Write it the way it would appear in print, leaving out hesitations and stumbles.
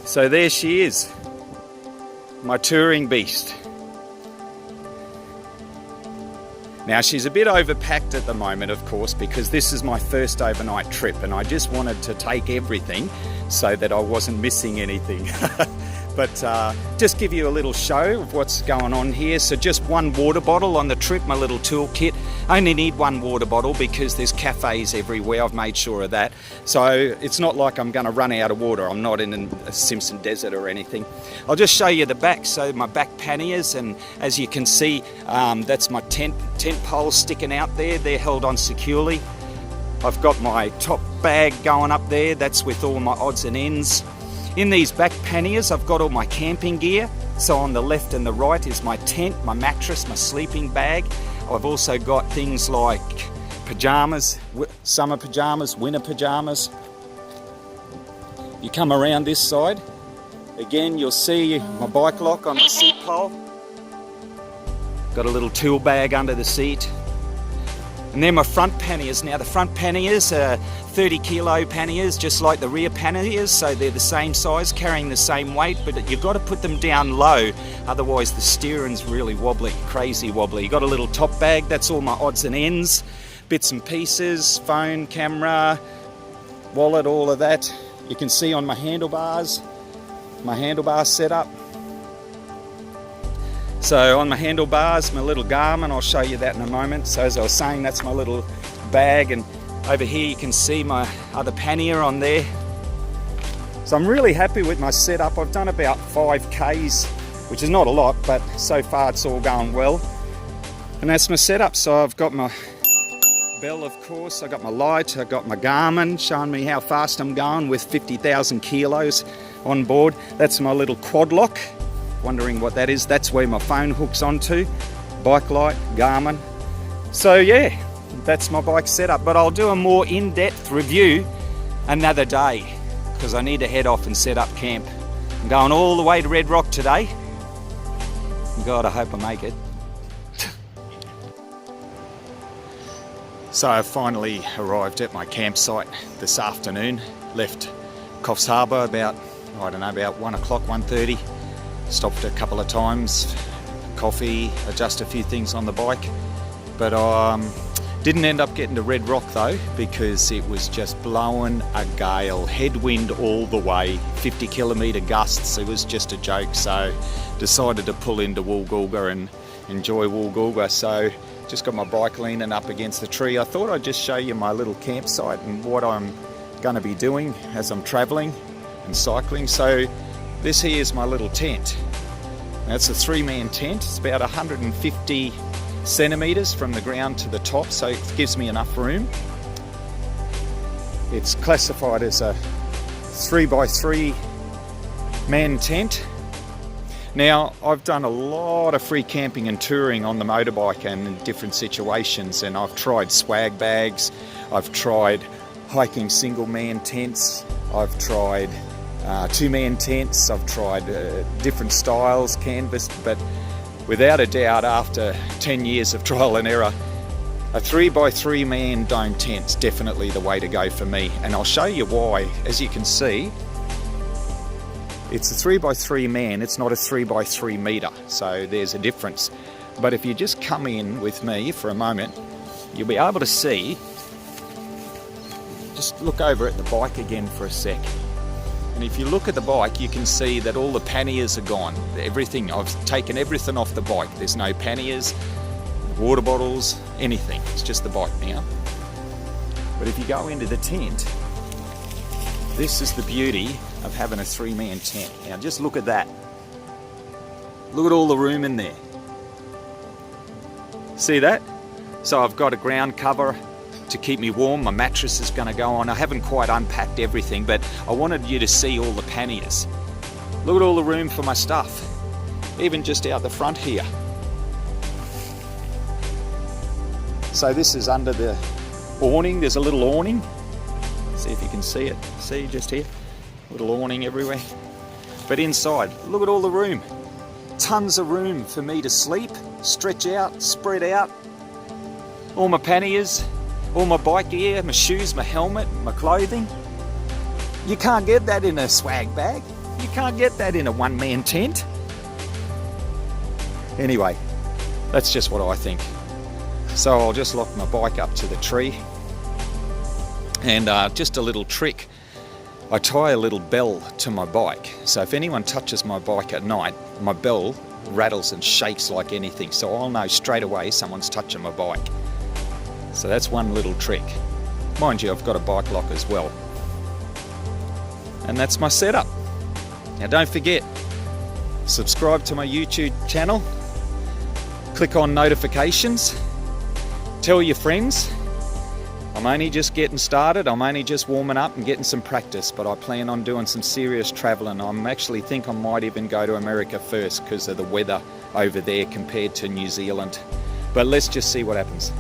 So there she is, my touring beast. Now she's a bit overpacked at the moment, of course, because this is my first overnight trip and I just wanted to take everything so that I wasn't missing anything. But just give you a little show of what's going on here. So just one water bottle on the trip, my little toolkit. I only need one water bottle because there's cafes everywhere. I've made sure of that. So it's not like I'm going to run out of water. I'm not in a Simpson desert or anything. I'll just show you the back. So my back panniers, and as you can see, that's my tent poles sticking out there. They're held on securely. I've got my top bag going up there. That's with all my odds and ends. In these back panniers, I've got all my camping gear. So on the left and the right is my tent, my mattress, my sleeping bag. I've also got things like pajamas, summer pajamas, winter pajamas. You come around this side, again you'll see my bike lock on the seat pole. Got a little tool bag under the seat. And then my front panniers. Now the front panniers are 30 kilo panniers, just like the rear panniers, so they're the same size, carrying the same weight, but you've got to put them down low, otherwise the steering's really wobbly, crazy wobbly. You've got a little top bag, that's all my odds and ends, bits and pieces, phone, camera, wallet, all of that. You can see on my handlebars, my handlebar setup. So on my handlebars, my little Garmin, I'll show you that in a moment. So as I was saying, that's my little bag, and over here you can see my other pannier on there. So I'm really happy with my setup. I've done about 5Ks, which is not a lot, but so far it's all going well. And that's my setup. So I've got my bell, of course, I've got my light, I've got my Garmin showing me how fast I'm going with 50,000 kilos on board. That's my little quad lock. Wondering what that is? That's where my phone hooks onto. Bike light, Garmin. So yeah, that's my bike setup, but I'll do a more in-depth review another day because I need to head off and set up camp. I'm going all the way to Red Rock today. God, I hope I make it. So I finally arrived at my campsite this afternoon. Left Coffs Harbour about, I don't know, about 1 o'clock, 1:30. Stopped a couple of times, coffee, adjust a few things on the bike, but didn't end up getting to Red Rock though because it was just blowing a gale, headwind all the way, 50 kilometre gusts. It was just a joke, so decided to pull into Woolgoolga and enjoy Woolgoolga. So just got my bike leaning up against the tree. I thought I'd just show you my little campsite and what I'm going to be doing as I'm travelling and cycling. So this here is my little tent. Now it's a 3-man tent. It's about 150 centimetres from the ground to the top, so it gives me enough room. It's classified as a 3x3 man tent. Now I've done a lot of free camping and touring on the motorbike and in different situations, and I've tried swag bags, I've tried hiking single man tents, I've tried 2-man tents, I've tried different styles, canvas, but without a doubt after 10 years of trial and error, a 3x3 man dome tent's definitely the way to go for me, and I'll show you why. As you can see, it's a 3x3 man, it's not a 3x3 metre, so there's a difference. But if you just come in with me for a moment, you'll be able to see, just look over at the bike again for a sec. And if you look at the bike, you can see that all the panniers are gone. Everything, I've taken everything off the bike. There's no panniers, water bottles, anything. It's just the bike now. But if you go into the tent, this is the beauty of having a 3-man tent. Now just look at that. Look at all the room in there. See that? So I've got a ground cover to keep me warm. My mattress is going to go on. I haven't quite unpacked everything, but I wanted you to see all the panniers. Look at all the room for my stuff, even just out the front here. So this is under the awning. There's a little awning. See if you can see it. See, just here, little awning everywhere. But inside, look at all the room. Tons of room for me to sleep, stretch out, spread out. All my panniers, all my bike gear, my shoes, my helmet, my clothing. You can't get that in a swag bag. You can't get that in a one-man tent. Anyway, that's just what I think. So I'll just lock my bike up to the tree. And just a little trick. I tie a little bell to my bike. So if anyone touches my bike at night, my bell rattles and shakes like anything. So I'll know straight away someone's touching my bike. So that's one little trick. Mind you, I've got a bike lock as well. And that's my setup. Now don't forget, subscribe to my YouTube channel, click on notifications, tell your friends. I'm only just getting started, I'm only just warming up and getting some practice, but I plan on doing some serious travelling. I actually think I might even go to America first because of the weather over there compared to New Zealand. But let's just see what happens.